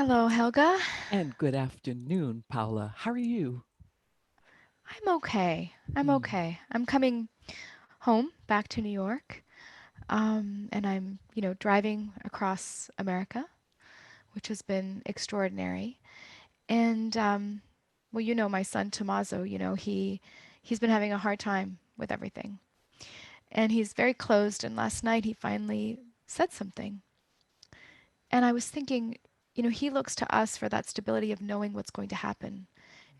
Hello, Helga. And good afternoon, Paola. How are you? I'm okay. I'm Mm. okay. I'm coming home back to New York, and I'm, driving across America, which has been extraordinary. And well, my son Tommaso, he's been having a hard time with everything, and he's very closed. And last night he finally said something, and I was thinking, he looks to us for that stability of knowing what's going to happen.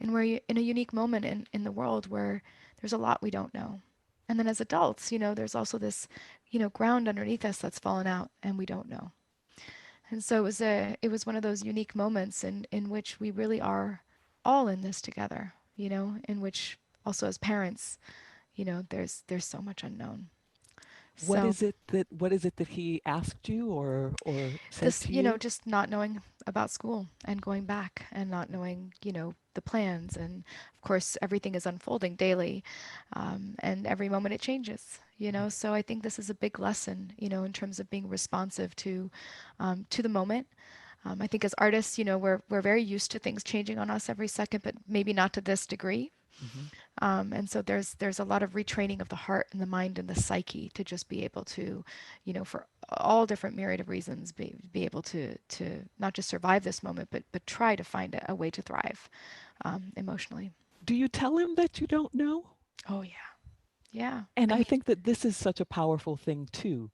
And we're in a unique moment in the world where there's a lot we don't know. And then as adults, there's also this, ground underneath us that's fallen out and we don't know. And so it was one of those unique moments in which we really are all in this together, in which also as parents, there's so much unknown. So What is it that he asked you or said this, to you? just not knowing about school and going back and not knowing, the plans. And of course, everything is unfolding daily, and every moment it changes, So I think this is a big lesson, in terms of being responsive to the moment. I think as artists, we're very used to things changing on us every second, but maybe not to this degree. Hmm. And so there's a lot of retraining of the heart and the mind and the psyche to just be able to, for all different myriad of reasons, be able to not just survive this moment, but try to find a way to thrive emotionally. Do you tell him that you don't know? Oh yeah, yeah. And I I mean, think that this is such a powerful thing too,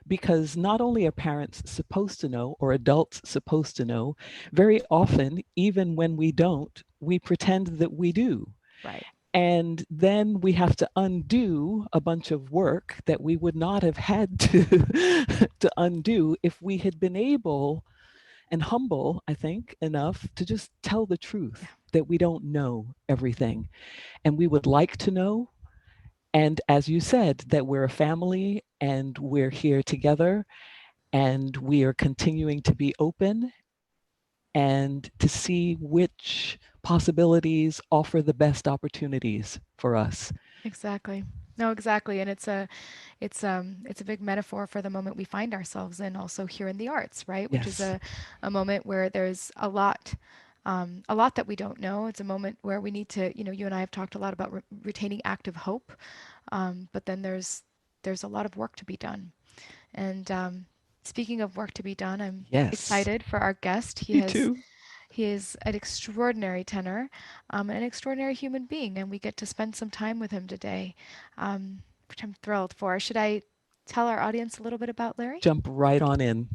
because not only are parents supposed to know or adults supposed to know, very often, even when we don't, we pretend that we do. right. And then we have to undo a bunch of work that we would not have had to to undo if we had been able and humble, I think, enough to just tell the Yeah, truth that we don't know everything and we would like to know. And as you said, that we're a family and we're here together and we are continuing to be open and to see which possibilities offer the best opportunities for us. exactly. No, exactly. And it's a big metaphor for the moment we find ourselves in, also here in the arts, right? Which is Yes. a moment where there's a lot that we don't know. It's a moment where we need to, you and I have talked a lot about retaining active hope, but then there's a lot of work to be done. And speaking of work to be done, I'm Yes. excited for our guest. Me too. He is an extraordinary tenor, and an extraordinary human being, and we get to spend some time with him today, which I'm thrilled for. Should I tell our audience a little bit about Larry? Jump right on in.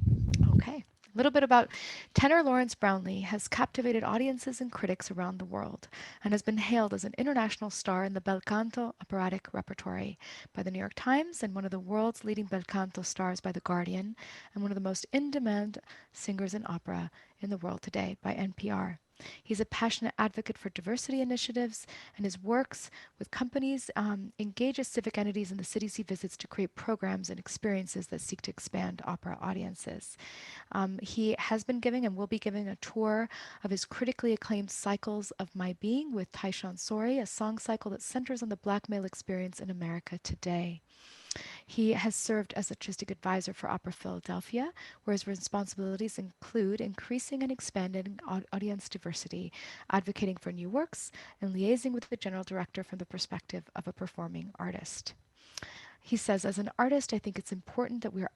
Okay. A little bit about tenor Lawrence Brownlee has captivated audiences and critics around the world and has been hailed as an international star in the bel canto operatic repertory by the New York Times and one of the world's leading bel canto stars by The Guardian and one of the most in-demand singers in opera in the world today by NPR. He's a passionate advocate for diversity initiatives, and his works with companies engages civic entities in the cities he visits to create programs and experiences that seek to expand opera audiences. He has been giving and will be giving a tour of his critically acclaimed Cycles of My Being with Tyshawn Sorey, a song cycle that centers on the black male experience in America today. He has served as artistic advisor for Opera Philadelphia, where his responsibilities include increasing and expanding audience diversity, advocating for new works, and liaising with the general director from the perspective of a performing artist. He says, as an artist, I think it's important that we are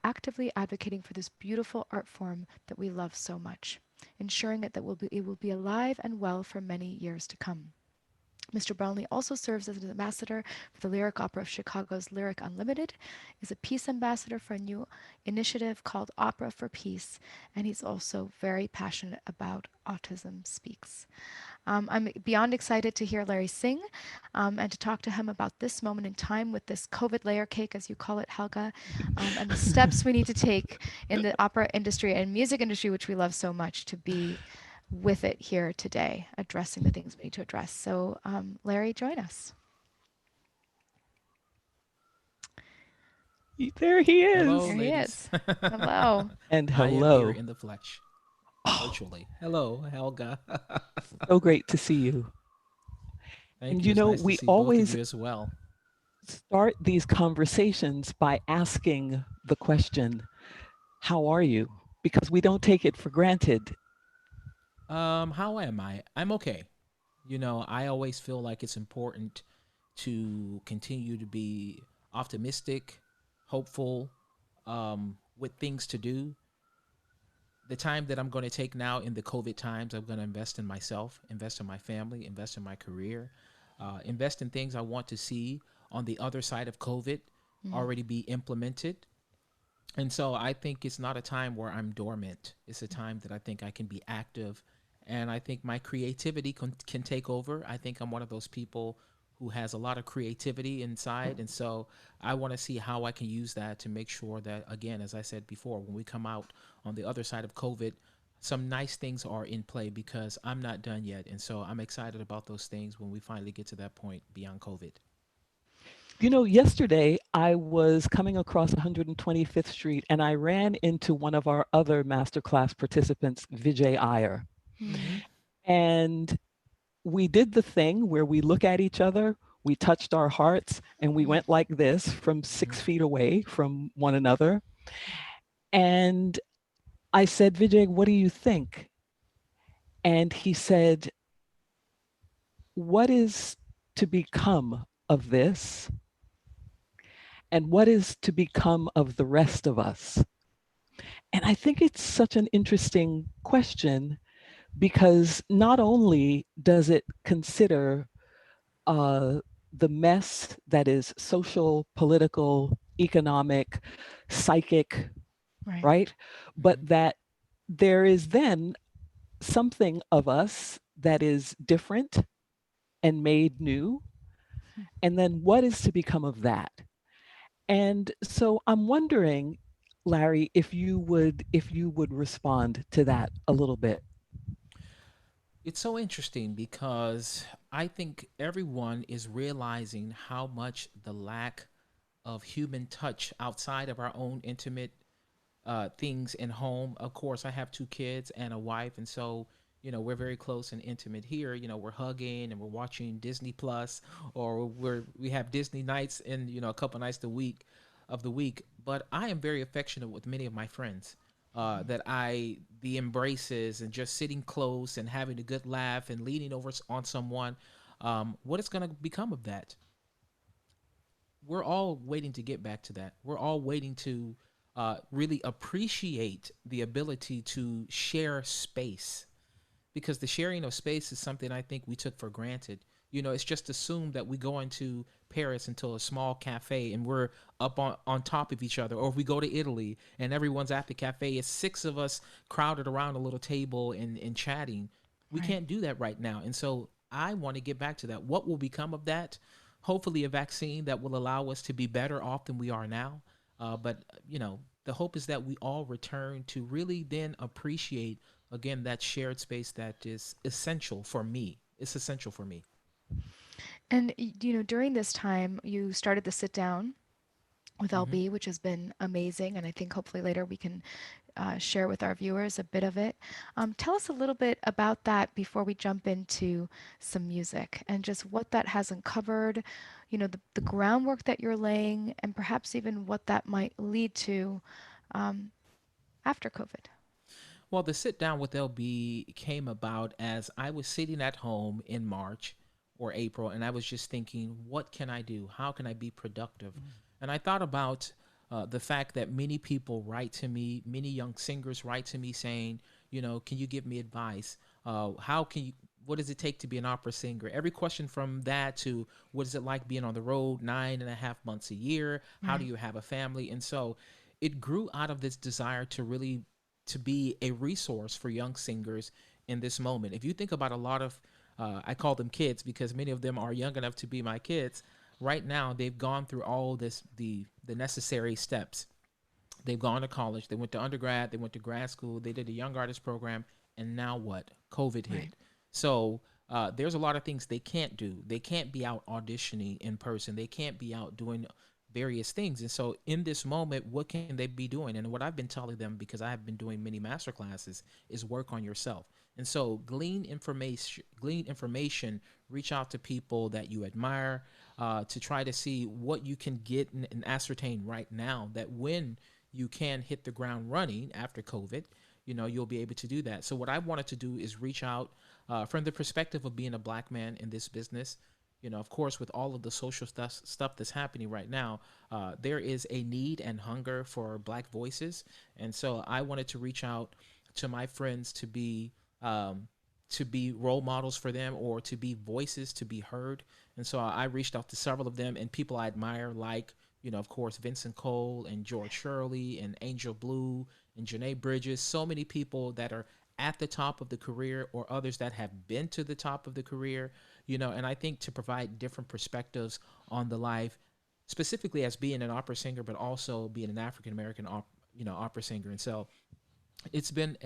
actively advocating for this beautiful art form that we love so much, ensuring it will be alive and well for many years to come. Mr. Brownlee also serves as an ambassador for the Lyric Opera of Chicago's Lyric Unlimited, is a peace ambassador for a new initiative called Opera for Peace, and he's also very passionate about Autism Speaks. I'm beyond excited to hear Larry sing, and to talk to him about this moment in time with this COVID layer cake, as you call it, Helga, and the steps we need to take in the opera industry and music industry, which we love so much, to be with it here today, addressing the things we need to address. So, Larry, join us. There he Hello, There is. he ladies. is. Hello. And I am here hello. in the flesh, Oh, virtually. Hello, Helga. so great to see you. Thank And you. you It's know, nice to we see both of always you as well. start these conversations by asking the question, how are you? Because we don't take it for granted. How am I? I'm okay. I always feel like it's important to continue to be optimistic, hopeful, with things to do. The time that I'm going to take now in the COVID times, I'm going to invest in myself, invest in my family, invest in my career, invest in things I want to see on the other side of COVID Mm, already be implemented. And so I think it's not a time where I'm dormant. It's a time that I think I can be active. And I think my creativity can take over. I think I'm one of those people who has a lot of creativity inside. And so I want to see how I can use that to make sure that, again, as I said before, when we come out on the other side of COVID, some nice things are in play because I'm not done yet. And so I'm excited about those things when we finally get to that point beyond COVID. Yesterday I was coming across 125th Street and I ran into one of our other masterclass participants, Vijay Iyer. Mm-hmm. mm, And we did the thing where we look at each other, we touched our hearts, and we mm, went like this from Mm-hmm. 6 feet away from one another. And I said, Vijay, what do you think? And he said, what is to become of this? And what is to become of the rest of us? And I think it's such an interesting question because not only does it consider uh, the mess that is social, political, economic, psychic, right. right? But Mm-hmm. that there is then something of us that is different and made new. And then what is to become of that? And so I'm wondering, Larry, if you would respond to that a little bit. It's so interesting because I think everyone is realizing how much the lack of human touch outside of our own intimate things in home. Of course, I have two kids and a wife, and so we're very close and intimate here. We're hugging and we're watching Disney Plus, or we have Disney nights in a couple nights of the week. But I am very affectionate with many of my friends. That I the embraces and just sitting close and having a good laugh and leaning over on someone. What is going to become of that? We're all waiting to get back to that. We're all waiting to really appreciate the ability to share space, because the sharing of space is something I think we took for granted. It's just assumed that we go into Paris into a small cafe and we're up on top of each other. Or if we go to Italy and everyone's at the cafe, it's six of us crowded around a little table and chatting. We Right. can't do that right now. And so I want to get back to that. What will become of that? Hopefully, a vaccine that will allow us to be better off than we are now. But the hope is that we all return to really then appreciate again that shared space that is essential for me. It's essential for me. And during this time, you started the sit down with Hmm. LB, which has been amazing. And I think hopefully later we can share with our viewers a bit of it. Tell us a little bit about that before we jump into some music and just what that has uncovered, the groundwork that you're laying, and perhaps even what that might lead to um, after COVID. Well, the sit down with LB came about as I was sitting at home in March or April, and I was just thinking, what can I do? How can I be productive? And I thought about the fact that many people write to me, many young singers write to me saying, can you give me advice? How can you? What does it take to be an opera singer? Every question from that to what is it like being on the road 9.5 months a year? How do Right. you have a family? And so it grew out of this desire to really to be a resource for young singers in this moment. If you think about a lot of, I call them kids because many of them are young enough to be my kids. Right now, they've gone through all this the necessary steps. They've gone to college, they went to undergrad, they went to grad school, they did a young artist program, and now what? COVID Right. hit. So there's a lot of things they can't do. They can't be out auditioning in person. They can't be out doing various things. And so in this moment, what can they be doing? And what I've been telling them, because I have been doing many master classes, is work on yourself. And so glean information, reach out to people that you admire, to try to see what you can get and ascertain right now that when you can hit the ground running after COVID, you'll be able to do that. So what I wanted to do is reach out from the perspective of being a black man in this business. Of course, with all of the social stuff that's happening right now, there is a need and hunger for black voices. And so I wanted to reach out to my friends to be role models for them, or to be voices to be heard. And so I reached out to several of them and people I admire, like, of course, Vincent Cole and George Shirley and Angel Blue and Janae Bridges. So many people that are at the top of the career, or others that have been to the top of the career, and I think to provide different perspectives on the life, specifically as being an opera singer, but also being an African American, opera singer. And so it's been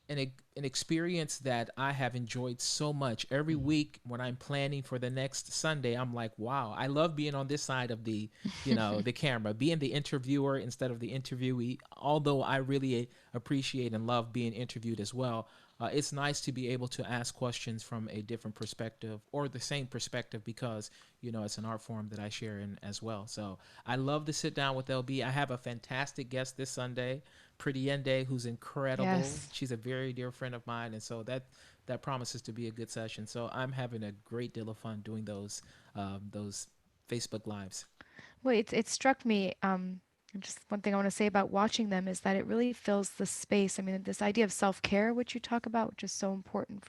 an experience that I have enjoyed so much. Every week when I'm planning for the next Sunday, I'm like, wow, I love being on this side of the camera, being the interviewer instead of the interviewee. Although I really appreciate and love being interviewed as well. It's nice to be able to ask questions from a different perspective, or the same perspective, because it's an art form that I share in as well. So I love to sit down with LB. I have a fantastic guest this Sunday, Pretty Yende, who's incredible. Yes. She's a very dear friend of mine, and so that promises to be a good session. So I'm having a great deal of fun doing those Facebook lives. Well, it struck me. Just one thing I want to say about watching them is that it really fills the space. I mean, this idea of self-care, which you talk about, which is so important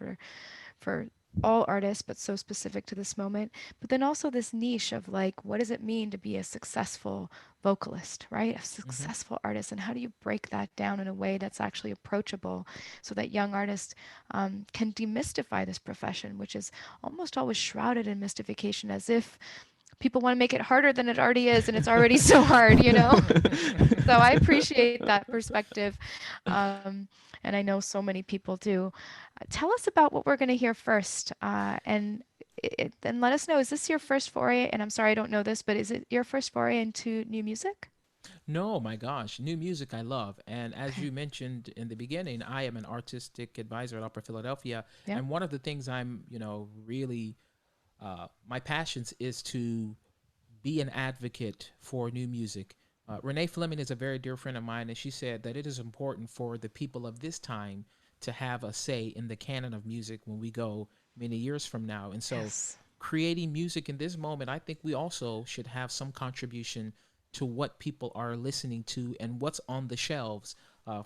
for all artists, but so specific to this moment. But then also this niche of like, what does it mean to be a successful vocalist, right? A Hmm. successful artist, and how do you break that down in a way that's actually approachable, so that young artists can demystify this profession, which is almost always shrouded in mystification, as if people want to make it harder than it already is, and it's already so hard. So I appreciate that perspective. Um, and I know so many people do. Tell us about what we're going to hear first. And let us know, is this your first foray? And I'm sorry, I don't know this, but is it your first foray into new music? No, my gosh, new music I love. And as Okay. you mentioned in the beginning, I am an artistic advisor at Opera Philadelphia. Yeah. And one of the things I'm, really, my passions is to be an advocate for new music. Renee Fleming is a very dear friend of mine, and she said that it is important for the people of this time to have a say in the canon of music when we go many years from now. And so, Yes. creating music in this moment, I think we also should have some contribution to what people are listening to and what's on the shelves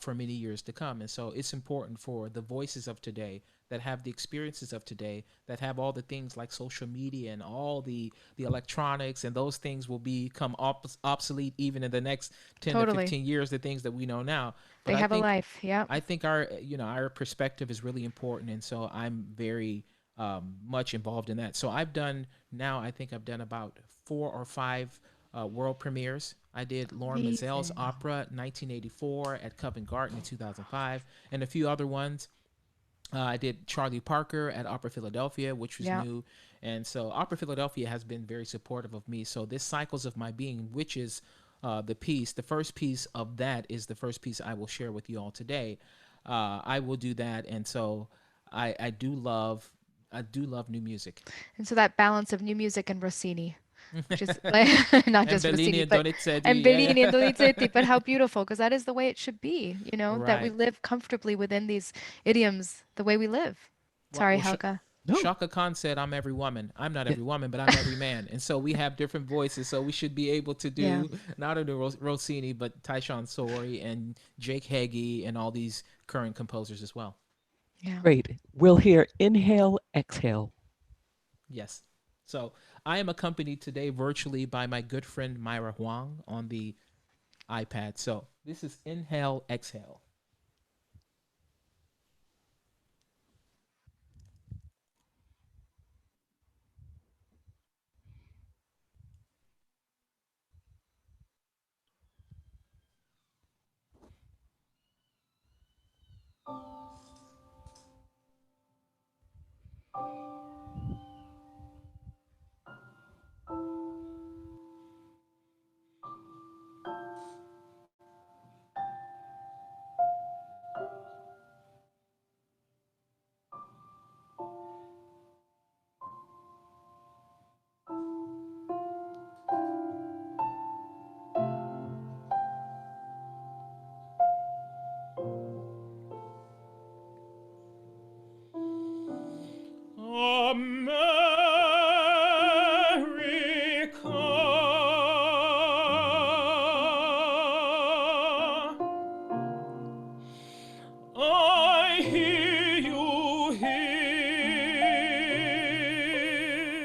for many years to come. And so it's important for the voices of today, that have the experiences of today, that have all the things like social media and all the electronics, and those things will become obsolete even in the next 10 to Totally. 15 years, the things that we know now. But They have a life. Yep. I think our perspective is really important, and so I'm very much involved in that. So I think I've done about 4 or 5 world premieres. I did Lauren Mazel's Amazing. opera 1984 at Covent Garden in 2005, and a few other ones. I did Charlie Parker at Opera Philadelphia, which was Yeah. new. And so Opera Philadelphia has been very supportive of me. So this Cycles of My Being, which is the first piece of that is the first piece I will share with you all today. I will do that. And so I do love new music. And so that balance of new music and Rossini, which is like not And just Bellini Rossini, and but and Donizetti, Bellini and yeah. Donizetti, but how beautiful, because that is the way it should be, that we Right. live comfortably within these idioms, the way we live. Well, Sorry, well, Helga. No. Shaka Khan said, "I'm every woman. I'm not Yeah. every woman, but I'm every man." And so we have different voices. So we should be able to Yeah, do not only Rossini, but Tyshawn Sorey and Jake Heggie and all these current composers as well. yeah. Great. We'll hear inhale, exhale. Yes. So I am accompanied today virtually by my good friend Myra Huang on the iPad. So this is inhale, exhale. I hear you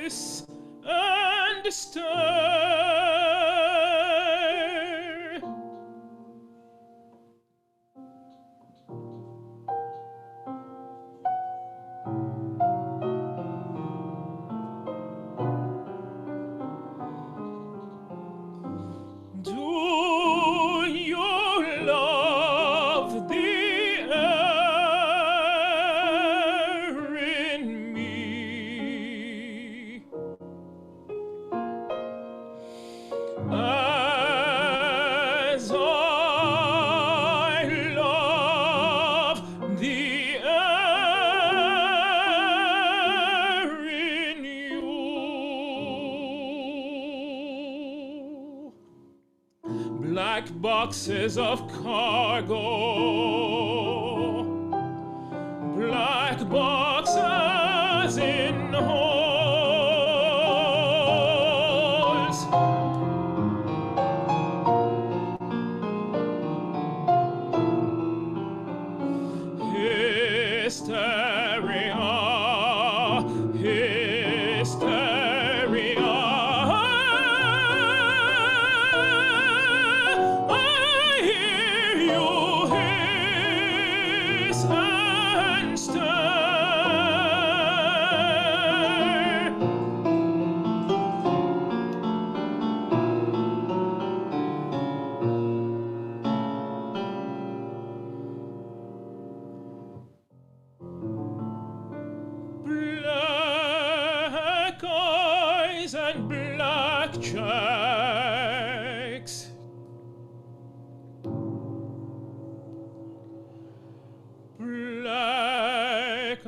hiss and stir. Do you love the air in me as I love the air in you? Black boxes of cargo, black boxes in holes. Hysteria, hysteria. I hear you hiss and stir. Black eyes and black checks. Black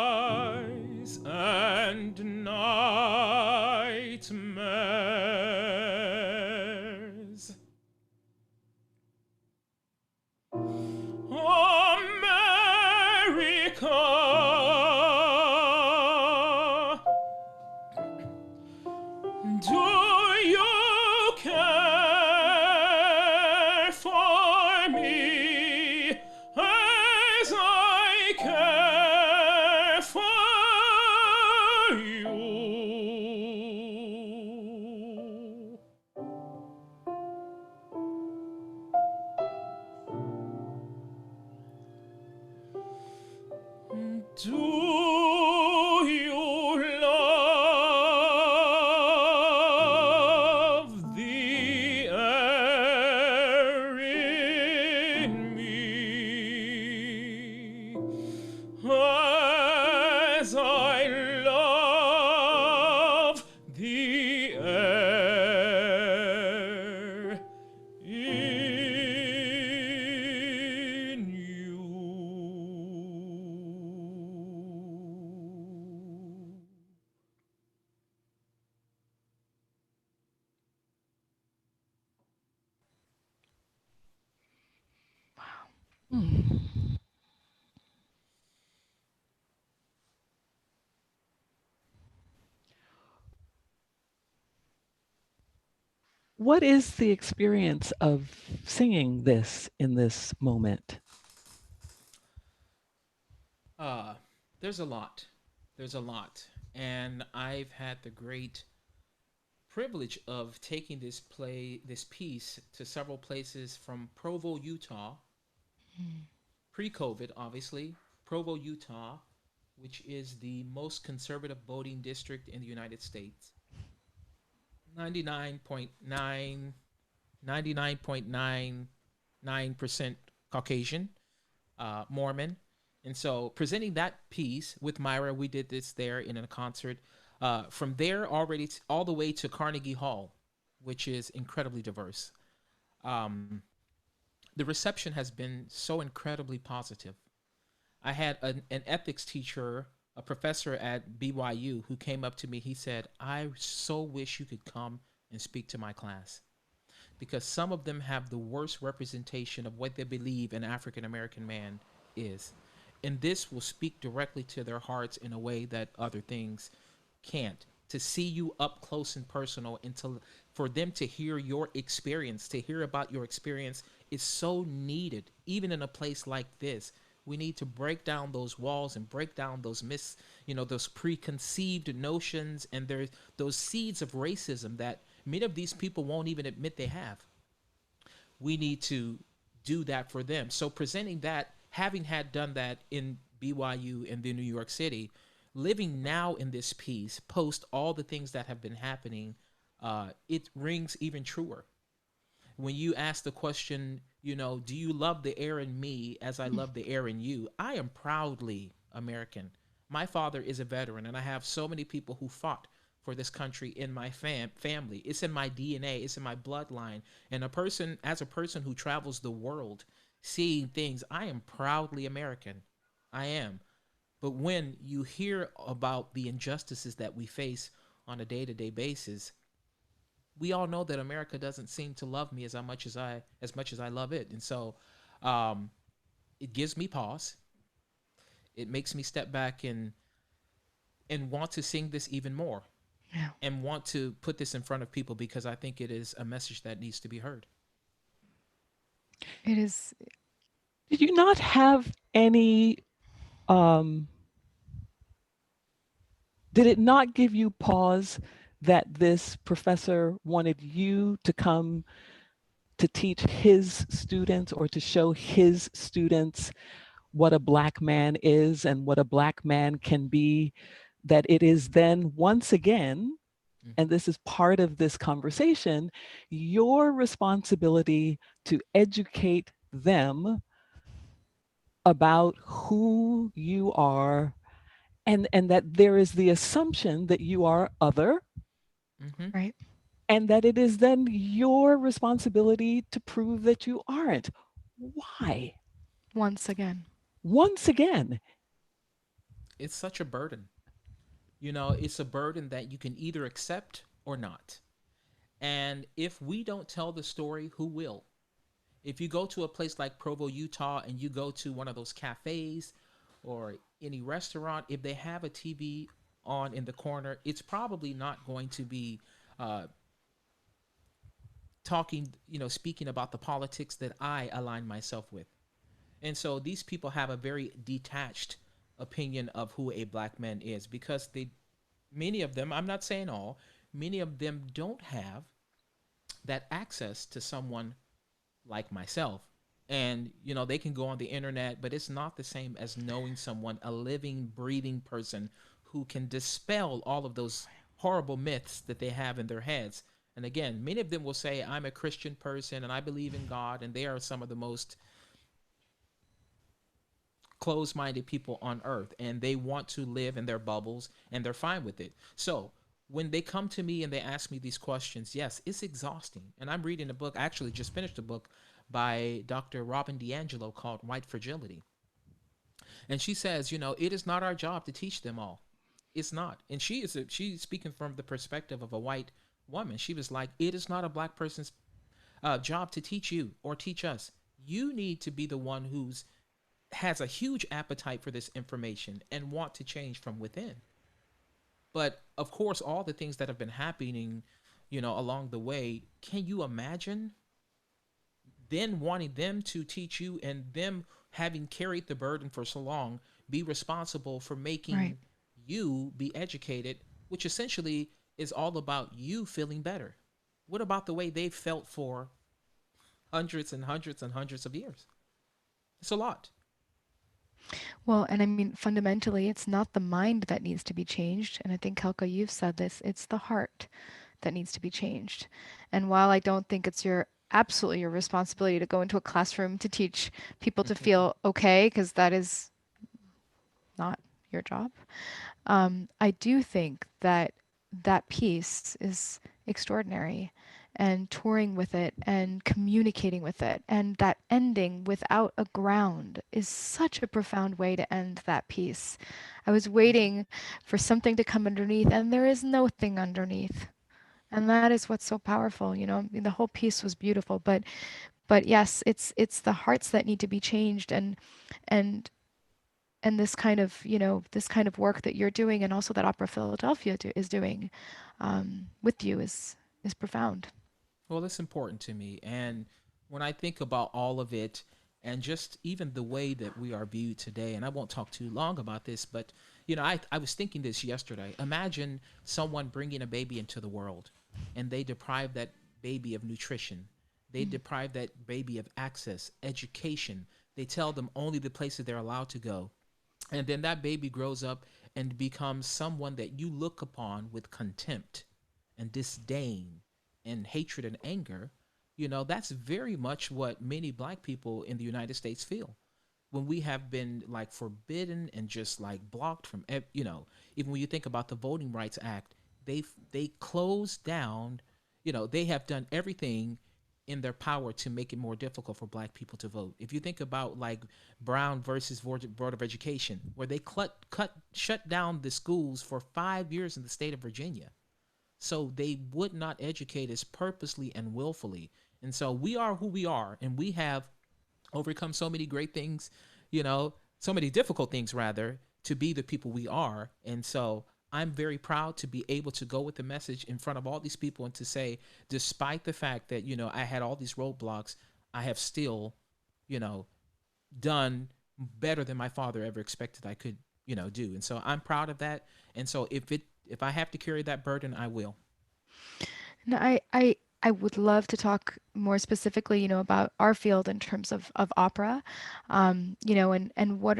eyes and nightmares. America, do you care for me as I care for you? Do you love the air in me as I love the air in you? Hmm. What is the experience of singing this in this moment? Uh, there's a lot. There's a lot. And I've had the great privilege of taking this piece to several places from Provo, Utah, pre-COVID, obviously. Provo, Utah, which is the most conservative voting district in the United States. 99.9, 99.99% Caucasian, Mormon. And so presenting that piece with Myra, we did this there in a concert. From there already all the way to Carnegie Hall, which is incredibly diverse. Um, the reception has been so incredibly positive. I had an ethics teacher, a professor at BYU, who came up to me. He said, I so wish you could come and speak to my class because some of them have the worst representation of what they believe an African American man is. and this will speak directly to their hearts in a way that other things can't. To see you up close and personal, and to for them to hear your experience, to hear about your experience, is so needed. Even in a place like this, we need to break down those walls and break down those those preconceived notions, and there's those seeds of racism that many of these people won't even admit they have. We need to do that for them. So presenting that, having had done that in BYU and then New York City, living now in this piece, post all the things that have been happening, it rings even truer. When you ask the question, do you love the air in me as I love the air in you? I am proudly American. My father is a veteran, and I have so many people who fought for this country in my family. It's in my DNA, it's in my bloodline. And as a person who travels the world seeing things, I am proudly American. I am. But when you hear about the injustices that we face on a day-to-day basis, we all know that America doesn't seem to love me as much as I love it. And so um, it gives me pause. It makes me step back and want to sing this even more, Yeah. and want to put this in front of people, because I think it is a message that needs to be heard. It is. Did you not have any, um, did it not give you pause that this professor wanted you to come to teach his students or to show his students what a Black man is and what a Black man can be? That it is then once again, and Mm-hmm. this is part of this conversation, your responsibility to educate them about who you are, and that there is the assumption that you are other, Mm-hmm. Right. and that it is then your responsibility to prove that you aren't. Why? Once again. Once again, It's such a burden. It's a burden that you can either accept or not. And if we don't tell the story, who will? If you go to a place like Provo, Utah, and you go to one of those cafes or any restaurant, if they have a TV on in the corner, it's probably not going to be uh, speaking about the politics that I align myself with. And so these people have a very detached opinion of who a black man is, because many of them, I'm not saying all, many of them don't have that access to someone like myself. And they can go on the internet, but it's not the same as knowing someone, a living breathing person, who can dispel all of those horrible myths that they have in their heads. And again, many of them will say, I'm a Christian person and I believe in God, and they are some of the most closed-minded people on earth, and they want to live in their bubbles, and they're fine with it. So when they come to me and they ask me these questions, yes, it's exhausting. And I'm reading a book, I actually just finished a book by Dr. Robin DiAngelo called White Fragility. And she says, it is not our job to teach them all. It's not. And she's speaking from the perspective of a white woman. She was like, it is not a black person's job to teach you or teach us. You need to be the one who's has a huge appetite for this information and want to change from within. But of course, all the things that have been happening, along the way, can you imagine then wanting them to teach you, and them having carried the burden for so long, be responsible for Right. making you be educated, which essentially is all about you feeling better? What about the way they've felt for hundreds and hundreds and hundreds of years? It's a lot. Well, and I mean, fundamentally, it's not the mind that needs to be changed. And I think, Helga, you've said this, it's the heart that needs to be changed. And while I don't think it's absolutely your responsibility to go into a classroom to teach people to feel okay, because that is not your job, I do think that that piece is extraordinary, and touring with it and communicating with it, and that ending without a ground is such a profound way to end that piece. I was Mm-hmm. waiting for something to come underneath, and there is no thing underneath. And that is what's so powerful, you know. I mean, the whole piece was beautiful, but yes, it's the hearts that need to be changed, and and this kind of, this kind of work that you're doing, and also that Opera Philadelphia is doing with you is profound. Well, it's important to me. And when I think about all of it and just even the way that we are viewed today, and I won't talk too long about this, but I was thinking this yesterday. Imagine someone bringing a baby into the world and they deprive that baby of nutrition. They deprive that baby of access, education. They tell them only the places they're allowed to go. And then that baby grows up and becomes someone that you look upon with contempt and disdain and hatred and anger. That's very much what many black people in the United States feel when we have been like forbidden and just like blocked from, even when you think about the Voting Rights Act, they closed down, they have done everything in their power to make it more difficult for black people to vote. If you think about like Brown versus Board of Education, where they shut down the schools for 5 years in the state of Virginia. So they would not educate us purposely and willfully. And so we are who we are, and we have overcome so many great things, so many difficult things rather, to be the people we are. And so I'm very proud to be able to go with the message in front of all these people and to say, despite the fact that, I had all these roadblocks, I have still, done better than my father ever expected I could, do. And so I'm proud of that. And so if I have to carry that burden, I will. No, I would love to talk more specifically, about our field in terms of opera, and what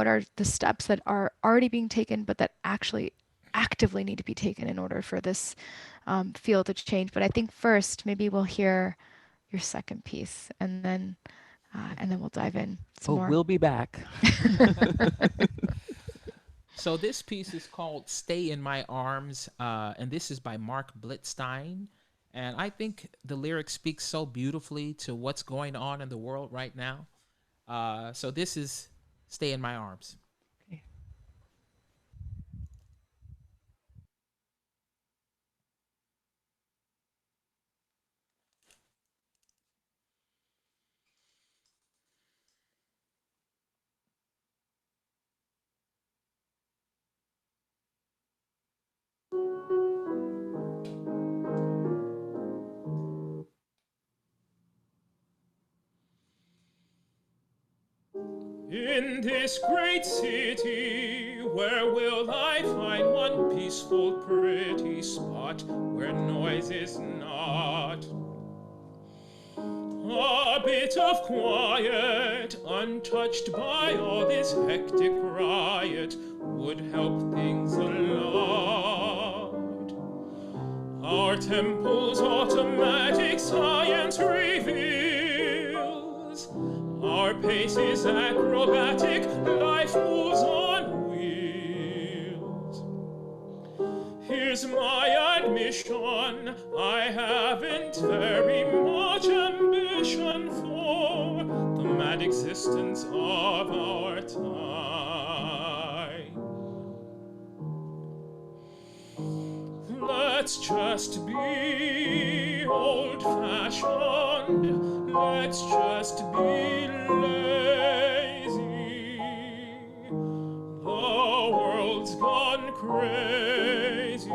are the steps that are already being taken, but that actually actively need to be taken in order for this field to change. But I think first, maybe we'll hear your second piece, and then we'll dive in some Oh, more. we'll be back. So this piece is called "Stay in My Arms," and this is by Mark Blitzstein. And I think the lyric speaks so beautifully to what's going on in the world right now. So this is "Stay in My Arms." Okay. In this great city, where will I find one peaceful, pretty spot where noise is not? A bit of quiet, untouched by all this hectic riot, would help things a lot. Our temple's automatic science reveals our pace is acrobatic, life moves on wheels. Here's my admission, I haven't very much ambition for the mad existence of our time. Let's just be old-fashioned, let's just be lazy. The world's gone crazy,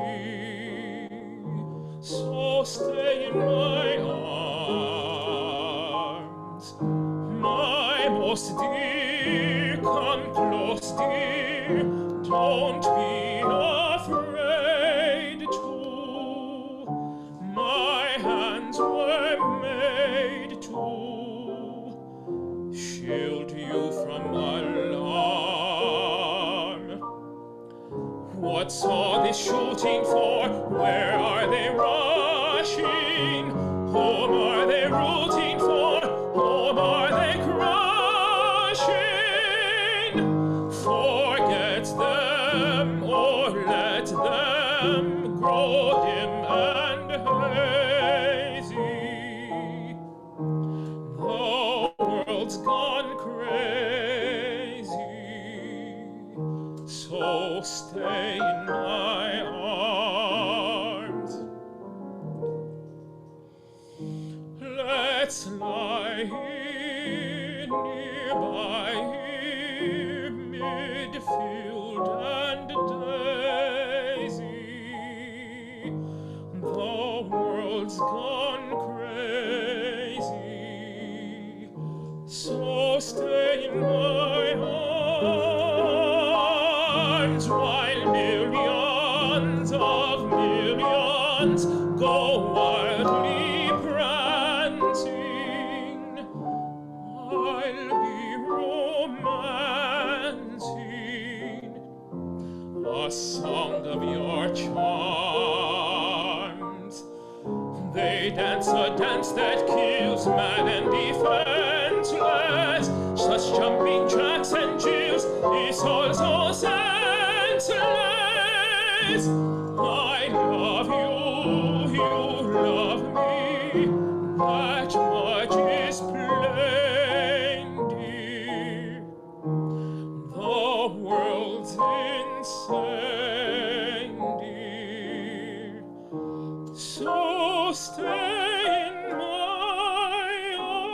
so stay in my arms. My most dear, come close, dear, don't be afraid to. My hands were made to shield you from alarm. What's all this shooting for? Where are they rushing? Whom are they rooting for? Whom are they crushing? Forget them or let them grow dim and hazy. The world's gone crazy, so stay in my arms. Let's lie here nearby here, while millions of millions go wildly prancing, I'll be romancing a song of your charms. They dance a dance that kills mad and defenseless. Such jumping jacks and jills is also senseless. I love you, you love me. That much is plain, dear. The world's insane, dear. So stay in my arms.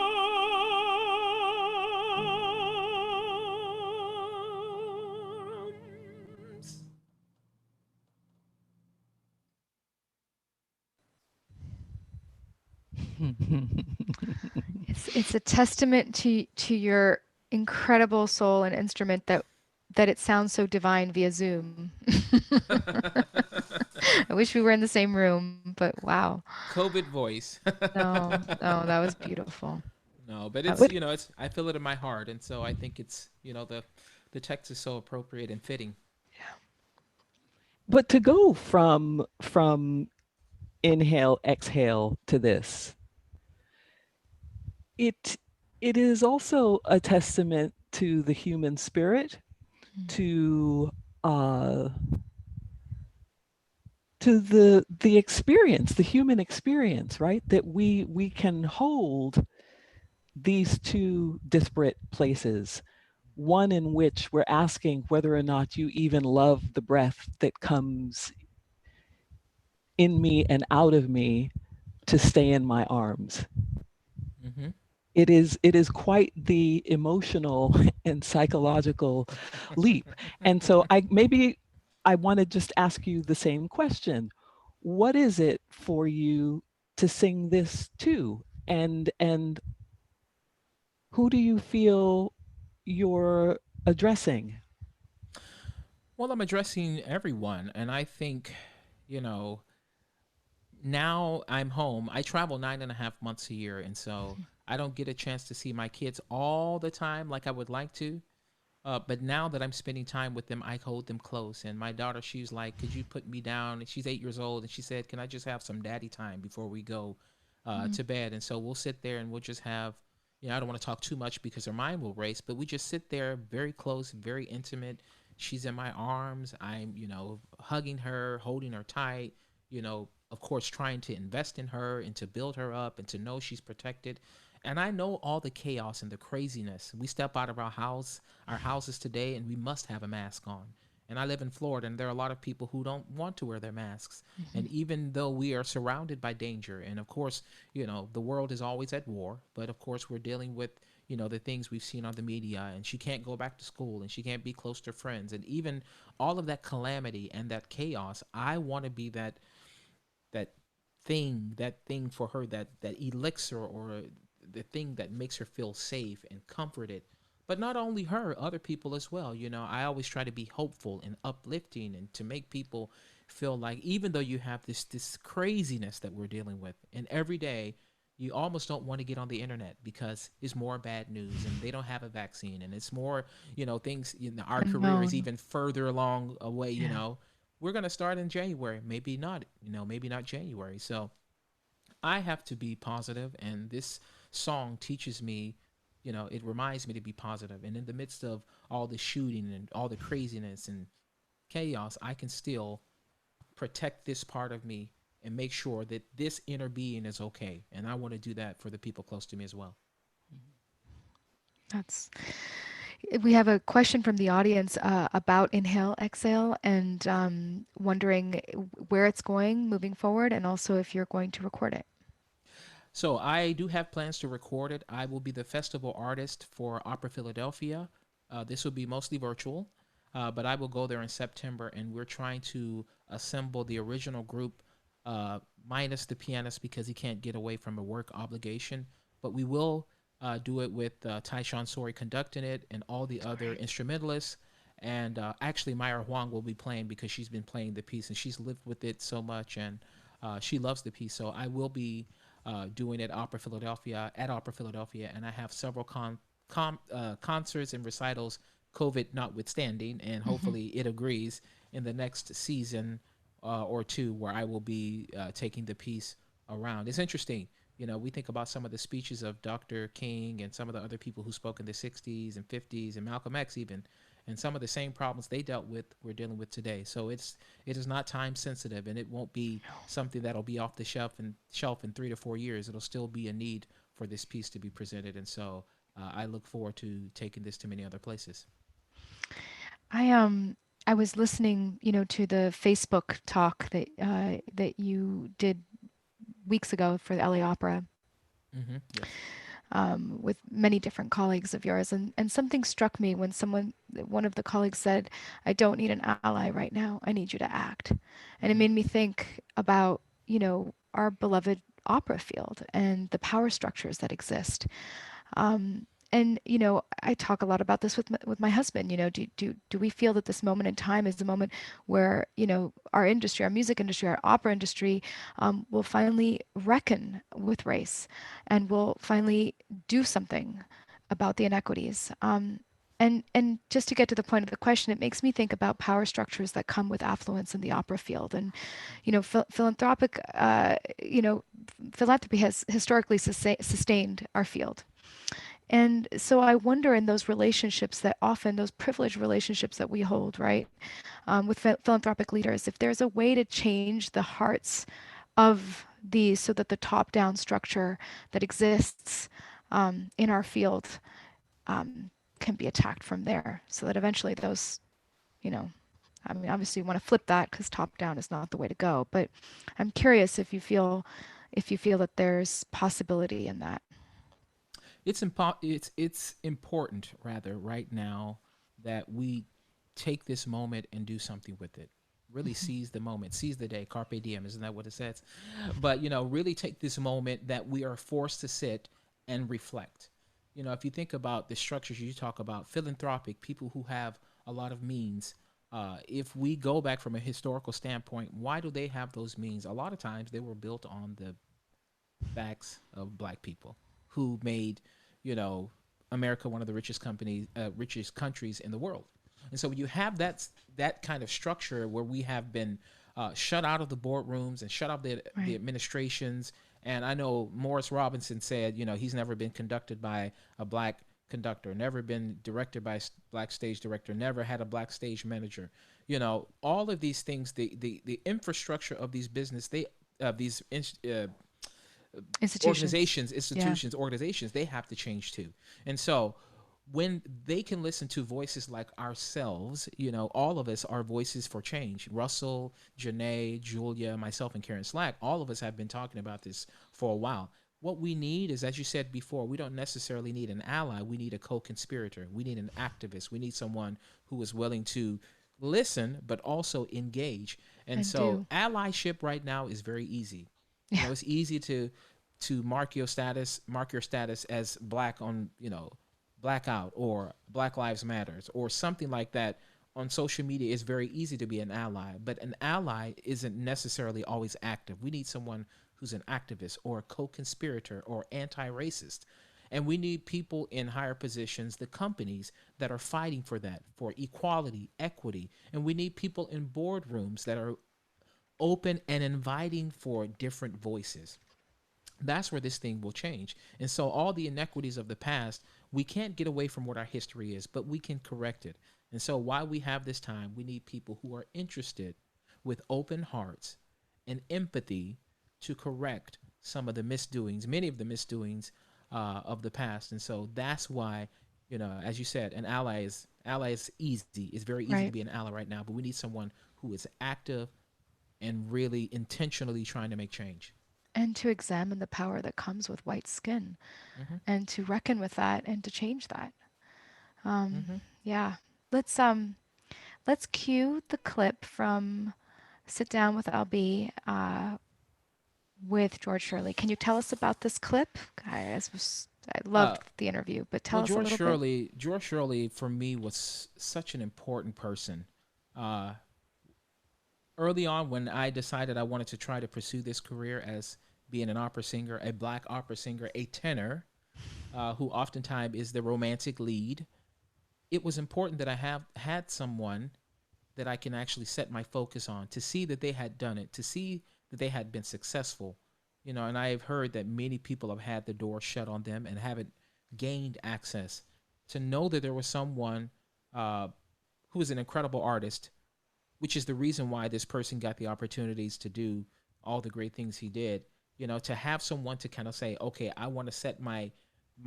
It's a testament to your incredible soul and instrument that it sounds so divine via Zoom. I wish we were in the same room, but wow. COVID voice. No, no, that was beautiful. No, but That it's would it's I feel it in my heart, and so I think it's the text is so appropriate and fitting. But to go from inhale, exhale to this, it it is also a testament to the human spirit, to uh, the experience, the human experience, right? That we can hold these two disparate places, one in which we're asking whether or not you even love the breath that comes in me and out of me to stay in my arms. Mm-hmm. It is quite the emotional and psychological leap. And so I want to just ask you the same question. What is it for you to sing this to? And who do you feel you're addressing? Well, I'm addressing everyone, and I think, you know, now I'm home. I travel 9.5 months a year, and so I don't get a chance to see my kids all the time like I would like to. But now that I'm spending time with them, I hold them close. And my daughter, she's like, "Could you put me down?" And she's 8 years old, and she said, "Can I just have some daddy time before we go to bed?" And so we'll sit there and we'll just have, I don't want to talk too much because her mind will race, but we just sit there very close, very intimate. She's in my arms. I'm, hugging her, holding her tight, of course, trying to invest in her and to build her up and to know she's protected. And I know all the chaos and the craziness. We step out of our houses today, and we must have a mask on. And I live in Florida, and there are a lot of people who don't want to wear their masks. And even though we are surrounded by danger, and of course, the world is always at war, but of course, we're dealing with, the things we've seen on the media, and she can't go back to school, and she can't be close to friends, and even all of that calamity and that chaos. I want to be that that thing for her, that elixir, or the thing that makes her feel safe and comforted. But not only her, other people as well. I always try to be hopeful and uplifting, and to make people feel like, even though you have this craziness that we're dealing with, and every day you almost don't want to get on the internet because it's more bad news, and they don't have a vaccine, and it's more, things, our career is unknown. even further along away. Yeah. We're going to start in January, maybe not, maybe not January. So I have to be positive, and this song teaches me, it reminds me to be positive. And in the midst of all the shooting and all the craziness and chaos, I can still protect this part of me and make sure that this inner being is okay. And I want to do that for the people close to me as well. That's We have a question from the audience about Inhale, Exhale, and wondering where it's going moving forward, and also if you're going to record it. So I do have plans to record it. I will be the festival artist for Opera Philadelphia. This will be mostly virtual, but I will go there in September, and we're trying to assemble the original group, minus the pianist because he can't get away from a work obligation. But we will do it with Tyshawn Sorey conducting it, and all the other Great. instrumentalists, And actually, Myra Huang will be playing because she's been playing the piece and she's lived with it so much, and she loves the piece. So I will be doing it at Opera Philadelphia, and I have several concerts and recitals, COVID notwithstanding, and Hmm. hopefully it agrees in the next season or two where I will be taking the piece around. It's interesting. We think about some of the speeches of Dr. King and some of the other people who spoke in the 60s and 50s and Malcolm X even, and some of the same problems they dealt with we're dealing with today. So it is not time sensitive, and it won't be something that'll be off the shelf in 3 to 4 years. It'll still be a need for this piece to be presented, and so I look forward to taking this to many other places. I I was listening, to the Facebook talk that you did weeks ago for the LA Opera, Yes. with many different colleagues of yours, and something struck me when one of the colleagues said, "I don't need an ally right now. I need you to act," and it made Hmm. me think about our beloved opera field and the power structures that exist. And I talk a lot about this with my husband. Do we feel that this moment in time is the moment where our industry, our music industry, our opera industry, will finally reckon with race, and will finally do something about the inequities? And just to get to the point of the question, it makes me think about power structures that come with affluence in the opera field, and philanthropic, philanthropy has historically sustained our field. And so I wonder, in those relationships, that often those privileged relationships that we hold, right, with philanthropic leaders, if there's a way to change the hearts of these so that the top down structure that exists in our field um, can be attacked from there, so that eventually those, you know, I mean, obviously you want to flip that because top down is not the way to go. But I'm curious if you feel that there's possibility in that. It's important rather right now that we take this moment and do something with it. Really seize the moment, seize the day, carpe diem. Isn't that what it says? But really take this moment that we are forced to sit and reflect. If you think about the structures you talk about, philanthropic people who have a lot of means. If we go back from a historical standpoint, why do they have those means? A lot of times they were built on the backs of black people who made, you know, America one of the richest countries in the world. And so when you have that kind of structure where we have been shut out of the boardrooms and shut out the Right. administrations, and I know Morris Robinson said, he's never been conducted by a black conductor, never been directed by a black stage director, never had a black stage manager. All of these things, the infrastructure of these business, they these Institutions. organizations, Yeah. institutions, organizations, they have to change too. And so when they can listen to voices like ourselves, all of us are voices for change. Russell, Janae, Julia, myself, and Karen Slack, all of us have been talking about this for a while. What we need is, as you said before, we don't necessarily need an ally. We need a co conspirator. We need an activist. We need someone who is willing to listen, but also engage. And And so, do. allyship right now is very easy. Yeah. It's easy to mark your status as black on blackout or Black Lives Matters or something like that on social media. It's very easy to be an ally, but an ally isn't necessarily always active. We need someone who's an activist or a co-conspirator or anti-racist. And we need people in higher positions, the companies that are fighting for that, for equality, equity. And we need people in boardrooms that are open and inviting for different voices. That's where this thing will change. And so all the inequities of the past, we can't get away from what our history is, but we can correct it. And so while we have this time, we need people who are interested with open hearts and empathy to correct some of the misdoings, many of the misdoings of the past. And so that's why, as you said, an ally is easy. It's very easy to be Right. an ally right now, but we need someone who is active and really intentionally trying to make change. And to examine the power that comes with white skin, Hmm. and to reckon with that, and to change that. Um, Hmm. yeah. Let's cue the clip from Sit Down with LB, with George Shirley. Can you tell us about this clip? I was I Uh, loved the interview, but tell well, us a little bit. George Shirley for me was such an important person. Uh, Early on, when I decided I wanted to try to pursue this career as being an opera singer, a black opera singer, a tenor, who oftentimes is the romantic lead, it was important that I have had someone that I can actually set my focus on to see that they had done it, to see that they had been successful. You know, and I have heard that many people have had the door shut on them and haven't gained access. To know that there was someone uh, who is an incredible artist, which is the reason why this person got the opportunities to do all the great things he did. You know, to have someone to kind of say, okay, I want to set my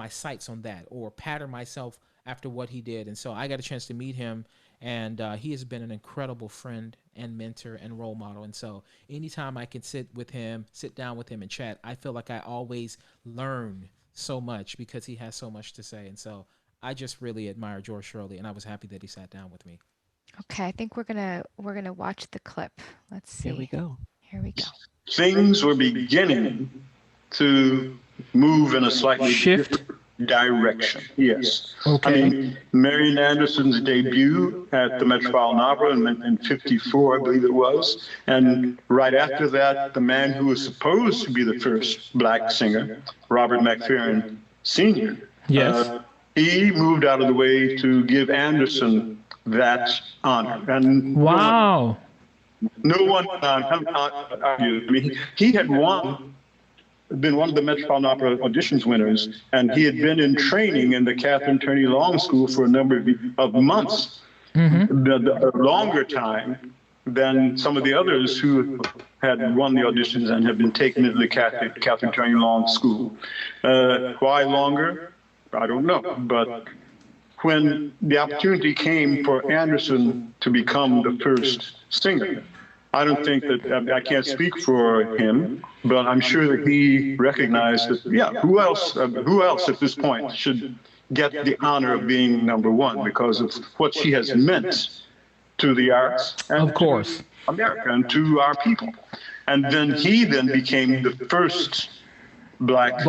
sights on that or pattern myself after what he did. And so I got a chance to meet him, and he has been an incredible friend and mentor and role model. And so anytime I can sit down with him and chat, I feel like I always learn so much because he has so much to say. And so I just really admire George Shirley, and I was happy that he sat down with me. Okay, I think we're gonna watch the clip. Let's Here we see. go. Here we go. Things were beginning to move in a slightly Shift. different direction. Yes. Okay. I mean, Marian Anderson's debut at the Metropolitan Opera in 54, I believe it was. And right after that, the man who was supposed to be the first black singer, Robert McFerrin Sr., Yes. he moved out of the way to give Anderson that honor. And Wow. no one argued. I mean, he had been one of the Metropolitan Opera auditions winners, and he had been in training in the Catherine Turney Long School for a number of months, the longer time than some of the others who had won the auditions and had been taken into the Catherine Turney Long School. Why longer? I don't know, but when the opportunity came for Anderson to become the first singer, I don't think that, I can't speak for him, but I'm sure that he recognized that, yeah, who else at this point should get the honor of being number one because of what she has meant to the arts and Of course. to America and to our people. And then he became the first black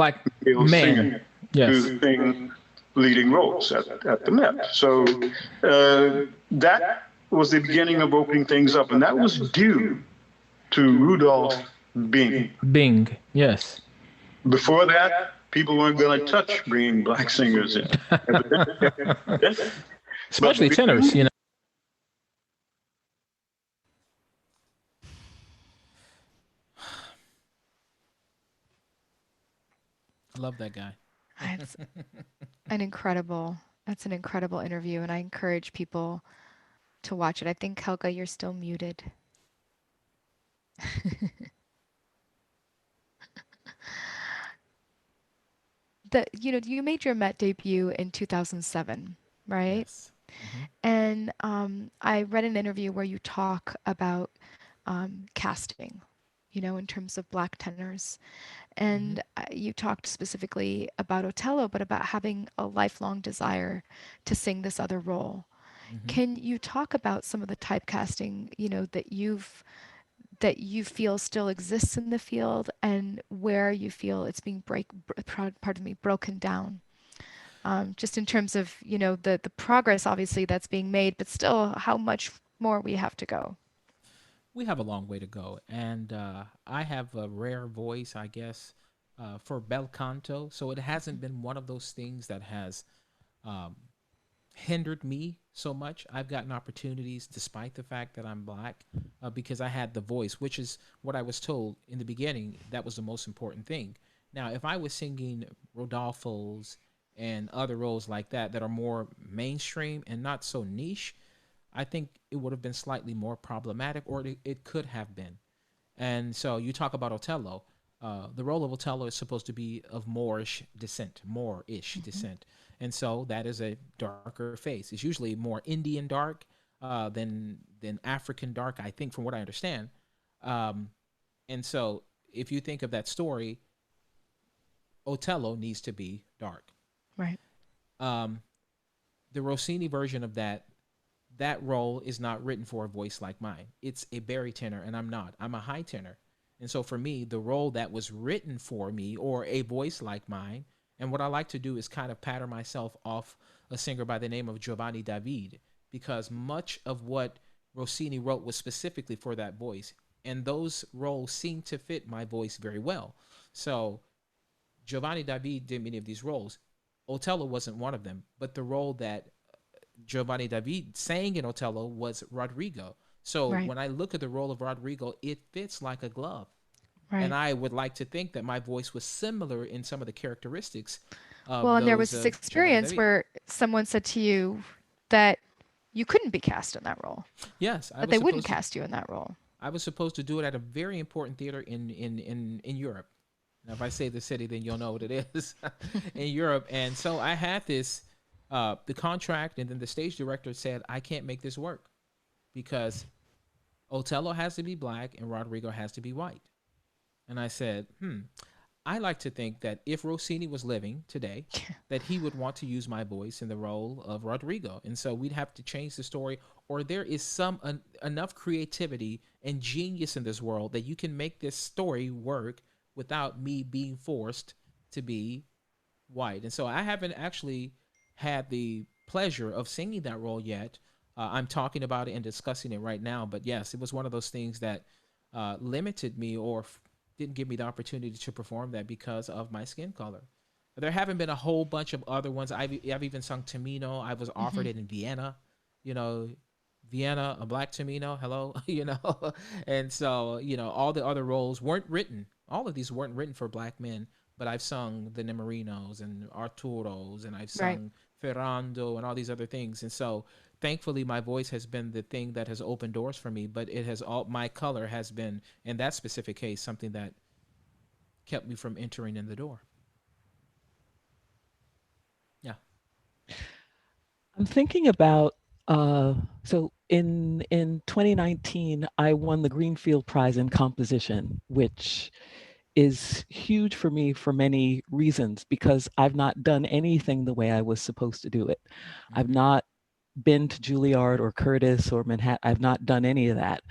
male man. singer Yes. to sing leading roles at the Met. So that was the beginning of opening things up, and that was due to Rudolph Bing. Bing. Yes. Before that, people weren't going to touch bringing black singers in. Especially tenors, you know. I love that guy. It's an incredible. That's an incredible interview, and I encourage people to watch it. I think Helga, you're still muted. You made your Met debut in 2007, right? Yes. Hmm. And I read an interview where you talk about casting, in terms of black tenors. Hmm. And you talked specifically about Otello, but about having a lifelong desire to sing this other role. Hmm. Can you talk about some of the typecasting, that you feel still exists in the field and where you feel it's being broken down? Just in terms of, the progress obviously that's being made, but still how much more we have to go. We have a long way to go, and I have a rare voice, I guess, for bel canto. So it hasn't been one of those things that has um, hindered me so much. I've gotten opportunities despite the fact that I'm black because I had the voice, which is what I was told in the beginning. That was the most important thing. Now, if I was singing Rodolfo's and other roles like that are more mainstream and not so niche, I think it would have been slightly more problematic, or it could have been. And so you talk about Otello. The role of Otello is supposed to be of Moorish descent, and so that is a darker face. It's usually more Indian dark than African dark, I think, from what I understand. Um, and so if you think of that story, Otello needs to be dark. Right. Um, the Rossini version of that role is not written for a voice like mine. It's a baritone, and I'm not. I'm a high tenor. And so for me, the role that was written for me, or a voice like mine, And what I like to do is kind of pattern myself off a singer by the name of Giovanni David, because much of what Rossini wrote was specifically for that voice. And those roles seem to fit my voice very well. So Giovanni David did many of these roles. Otello wasn't one of them, but the role that Giovanni David sang in Otello was Rodrigo. So Right. when I look at the role of Rodrigo, it fits like a glove. And Right. I would like to think that my voice was similar in some of the characteristics of Well, and there was those this of Giovanni experience David. where someone said to you that you couldn't be cast in that role, Yes, that they wouldn't cast you in that role. I was supposed to do it at a very important theater in Europe. Now, if I say the city, then you'll know what it is in Europe. And so I had this, the contract, and then the stage director said, I can't make this work because Otello has to be black and Rodrigo has to be white. And I said, I like to think that if Rossini was living today, that he would want to use my voice in the role of Rodrigo. And so we'd have to change the story, or there is enough creativity and genius in this world that you can make this story work without me being forced to be white. And so I haven't actually had the pleasure of singing that role yet. I'm talking about it and discussing it right now. But yes, it was one of those things that limited me or didn't give me the opportunity to perform that because of my skin color. There haven't been a whole bunch of other ones. I've even sung Tamino. I was offered it in Vienna, you know, Vienna, a black Tamino, hello, you know. And so, you know, all the other roles weren't written. All of these weren't written for black men, but I've sung the Nemerinos and Arturos, and I've Right. sung Ferrando and all these other things. And so thankfully my voice has been the thing that has opened doors for me, but it has all, my color has been, in that specific case, something that kept me from entering in the door. Yeah. I'm thinking about so in 2019 I won the Greenfield Prize in composition, which is huge for me for many reasons because I've not done anything the way I was supposed to do it. I've Mm-hmm. not been to Juilliard or Curtis or Manhattan. I've not done any of that.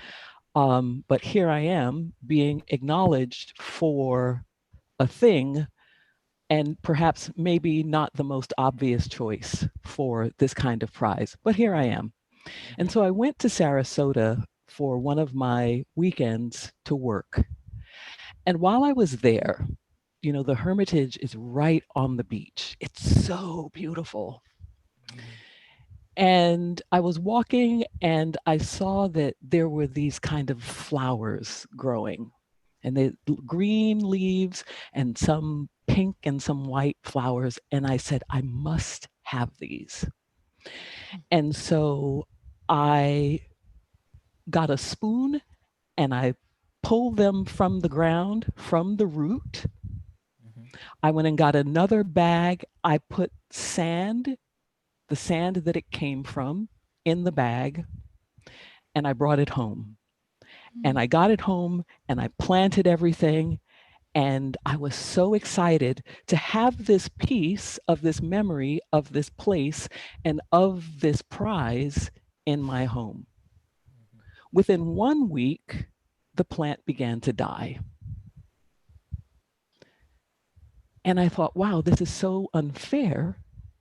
But here I am being acknowledged for a thing, and perhaps maybe not the most obvious choice for this kind of prize, but here I am. Mm-hmm. And so I went to Sarasota for one of my weekends to work. And while I was there, you know, the Hermitage is right on the beach. It's so beautiful. Mm-hmm. And I was walking and I saw that there were these kind of flowers growing, and they green leaves and some pink and some white flowers. And I said, I must have these. And so I got a spoon and I pulled them from the ground, from the root. Mm-hmm. I went and got another bag. I put sand, the sand that it came from, in the bag, and I brought it home. And Mm. I got it home and I planted everything. And I was so excited to have this piece of this memory of this place and of this prize in my home. Within 1 week, the plant began to die. And I thought, wow, this is so unfair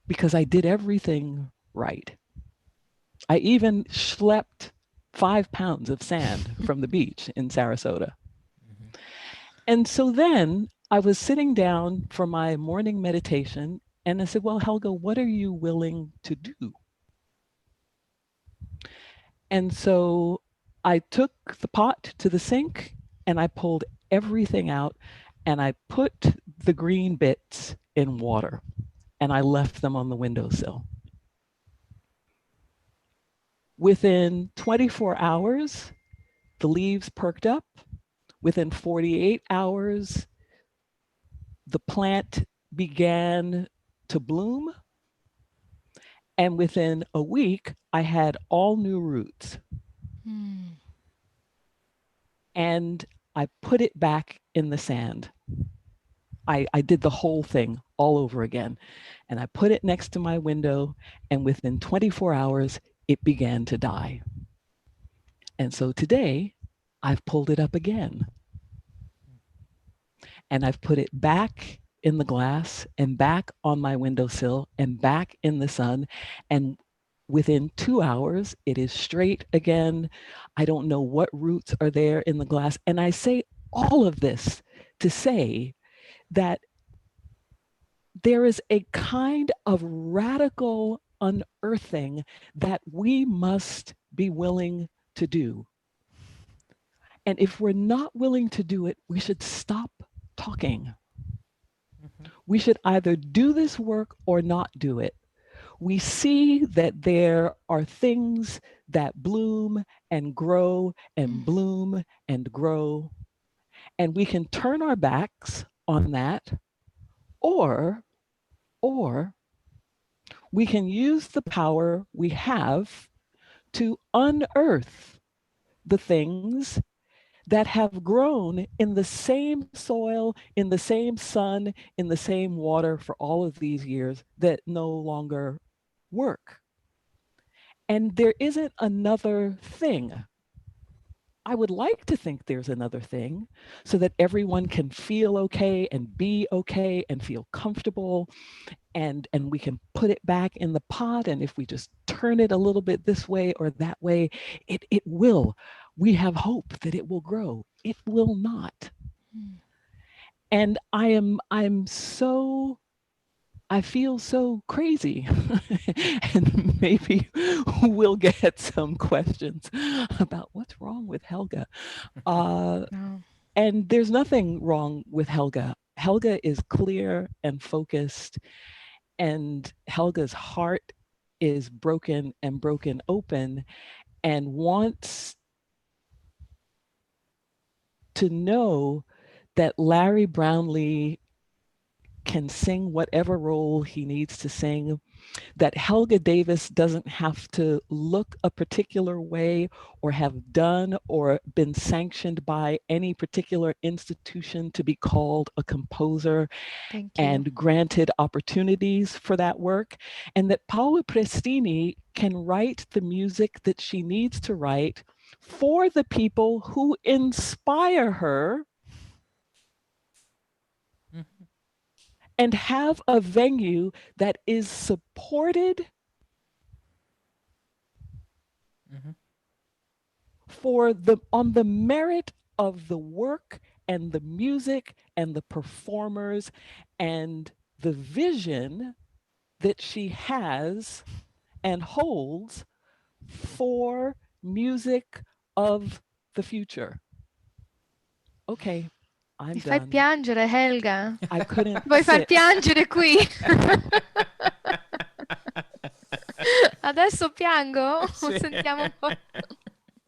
because I did everything right. I even schlepped 5 pounds of sand from the beach in Sarasota. Mm-hmm. And so then I was sitting down for my morning meditation and I said, well, Helga, what are you willing to do? And so I took the pot to the sink and I pulled everything out and I put the green bits in water and I left them on the windowsill. Within 24 hours, the leaves perked up. Within 48 hours, the plant began to bloom. And within a week, I had all new roots. Mm. And I put it back in the sand. I did the whole thing all over again. And I put it next to my window. And within 24 hours, it began to die. And so today, I've pulled it up again. And I've put it back in the glass and back on my windowsill and back in the sun. And within 2 hours, it is straight again. I don't know what roots are there in the glass. And I say all of this to say that there is a kind of radical unearthing that we must be willing to do. And if we're not willing to do it, we should stop talking. Hmm. We should either do this work or not do it. We see that there are things that bloom and grow and bloom and grow, and we can turn our backs on that, or or we can use the power we have to unearth the things that have grown in the same soil, in the same sun, in the same water for all of these years that no longer work. And there isn't another thing. I would like to think there's another thing so that everyone can feel okay and be okay and feel comfortable, and we can put it back in the pot, and if we just turn it a little bit this way or that way, it will. We have hope that it will grow. It will not. And I feel so crazy. And maybe we'll get some questions about what's wrong with Helga. Uh, No. and there's nothing wrong with Helga. Helga is clear and focused, and Helga's heart is broken and broken open and wants to know that Larry Brownlee can sing whatever role he needs to sing, that Helga Davis doesn't have to look a particular way or have done or been sanctioned by any particular institution to be called a composer Thank you. and granted opportunities for that work, and that Paola Prestini can write the music that she needs to write for the people who inspire her, Hmm. and have a venue that is supported Hmm. for the on the merit of the work and the music and the performers and the vision that she has and holds for music of the future. Okay, I'm Mi fai done. piangere, Helga. I couldn't Vuoi far sit. piangere qui? Adesso piango? Sì. Sentiamo un po'.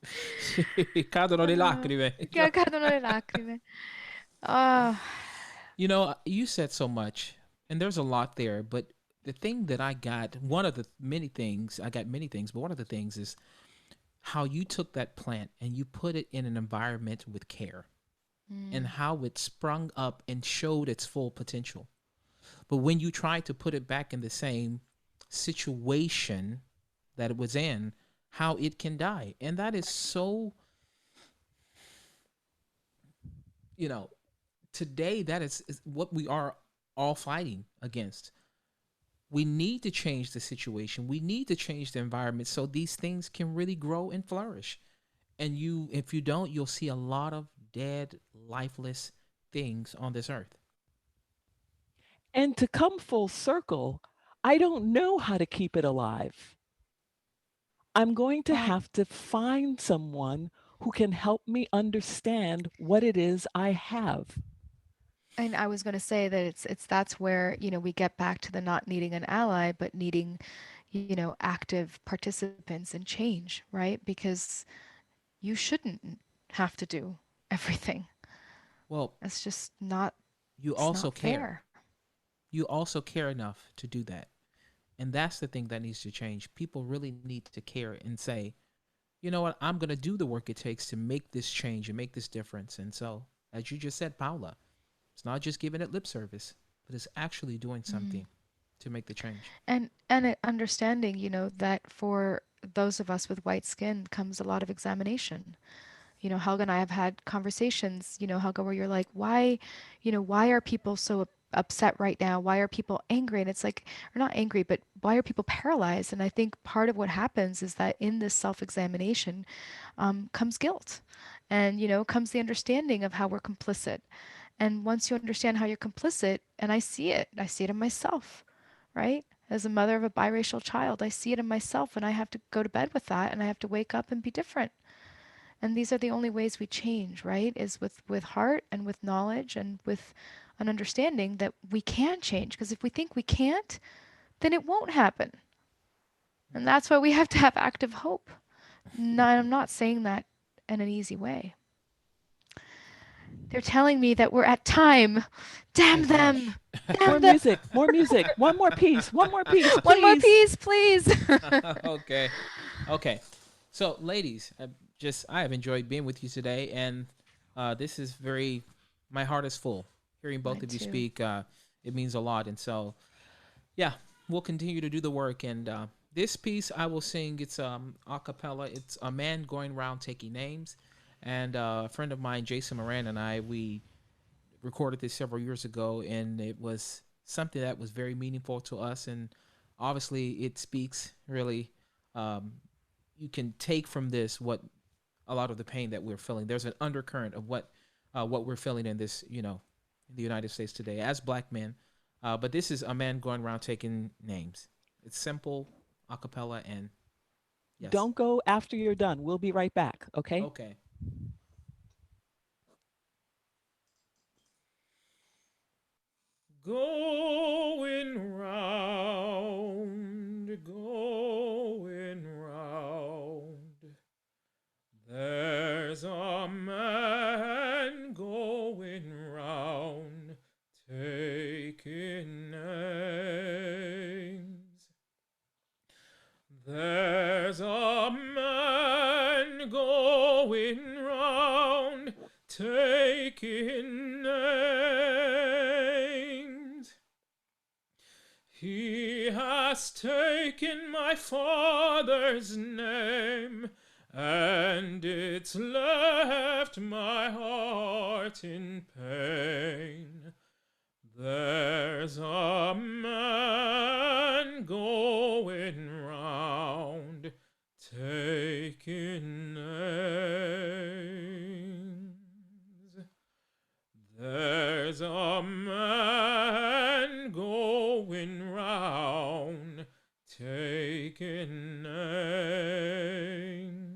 Sì, cadono le Ah, lacrime. che cadono le lacrime. Ah, You know, you said so much, and there's a lot there, but the thing that I got, one of the many things, I got many things, but one of the things is how you took that plant and you put it in an environment with care and how it sprung up and showed its full potential. But when you try to put it back in the same situation that it was in, how it can die. And that is so, you know, today that is what we are all fighting against. We need to change the situation. We need to change the environment so these things can really grow and flourish. And you, if you don't, you'll see a lot of dead, lifeless things on this earth. And to come full circle, I don't know how to keep it alive. I'm going to well, have to find someone who can help me understand what it is I have. and I was going to say that it's that's where, we get back to the not needing an ally, but needing, active participants in change, right? Because you shouldn't have to do everything. Well, It's just not you it's also not care. fair. You also care enough to do that. And that's the thing that needs to change. People really need to care and say, you know what, I'm going to do the work it takes to make this change and make this difference. And so, as you just said, Paula, it's not just giving it lip service, but it's actually doing something to make the change. And understanding, that for those of us with white skin comes a lot of examination. Helga and I have had conversations, Helga, where you're like, why are people so upset right now? Why are people angry? And it's like, or not angry, but why are people paralyzed? And I think part of what happens is that in this self examination comes guilt. And, comes the understanding of how we're complicit. And once you understand how you're complicit, and I see it in myself, right? As a mother of a biracial child, I see it in myself, and I have to go to bed with that, and I have to wake up and be different. And these are the only ways we change, right? Is with heart and with knowledge and with an understanding that we can change. Because if we think we can't, then it won't happen. And that's why we have to have active hope. No, I'm not saying that in an easy way. They're telling me that we're at time. Damn them! Hush. Damn More them! music, more music. One more piece, One more please. piece, please. Okay. Okay. So, ladies, I have enjoyed being with you today, and this is very. My heart is full. Hearing both Mine of you too. speak, it means a lot, and so yeah, we'll continue to do the work. And this piece I will sing. It's a cappella. It's a man going around taking names, and a friend of mine, Jason Moran, and we recorded this several years ago, and it was something that was very meaningful to us. And obviously, it speaks really. Um, you can take from this what a lot of the pain that we're feeling. There's an undercurrent of what we're feeling in this, in the United States today as black men. But this is a man going around taking names. It's simple, a cappella, and yes. Don't go after you're done. We'll be right back, okay? Okay. Going round, going round. There's a man going round taking names. There's a man going round taking names. He has taken my father's name, and it's left my heart in pain. There's a man going round taking names. There's a man going round taking names.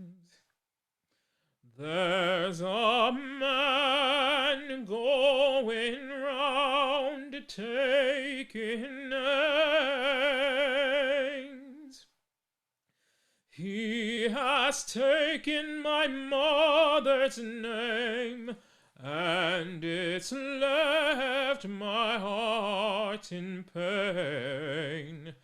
There's a man going round taking names. He has taken my mother's name, and it's left my heart in pain.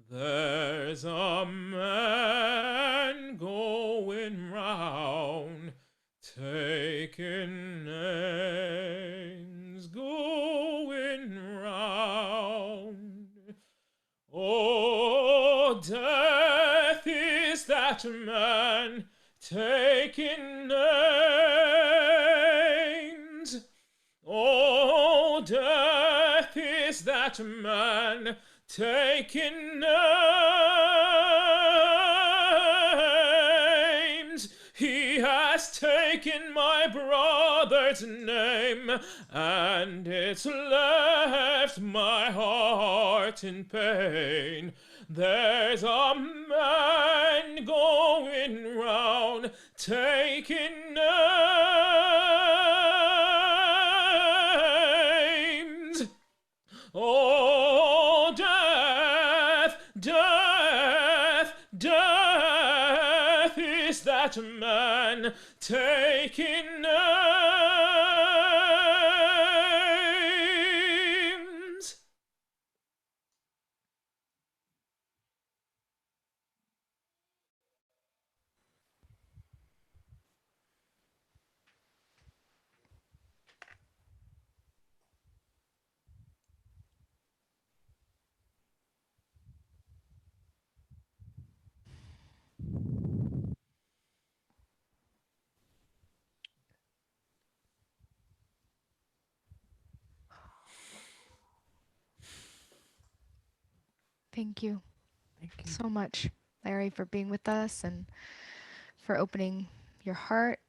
There's a man going round taking names, going round. Oh, death is that man taking names. Oh, death is that man taking names. He has taken my brother's name, and it's left my heart in pain. There's a man going round taking names. Oh, death, death, death is that man taking names. Thank you Thank you. so much, Larry, for being with us and for opening your heart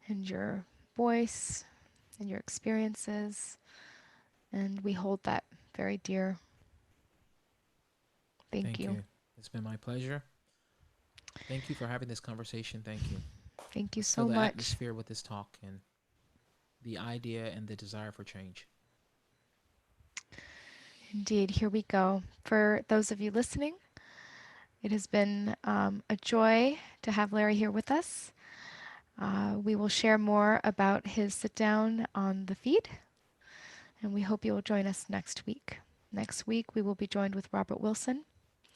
and your voice and your experiences. And we hold that very dear. Thank Thank you. you. It's been my pleasure. Thank you for having this conversation. Thank you. Thank you Let's fill so the much. atmosphere with this talk and the idea and the desire for change. Indeed, here we go. For those of you listening, it has been a joy to have Larry here with us. We will share more about his sit down on the feed, and we hope you will join us next week. Next week, we will be joined with Robert Wilson,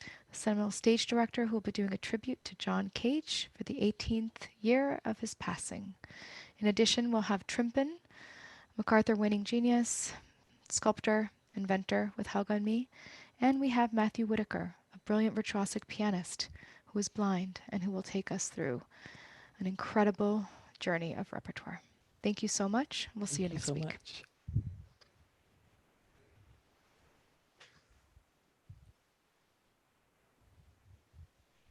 the Seminole stage director, who will be doing a tribute to John Cage for the 18th year of his passing. In addition, we'll have Trimpin, MacArthur winning genius, sculptor, inventor with Helga and me, and we have Matthew Whitaker, a brilliant virtuosic pianist who is blind and who will take us through an incredible journey of repertoire. Thank you so much. We'll see you Thank you next so week. much.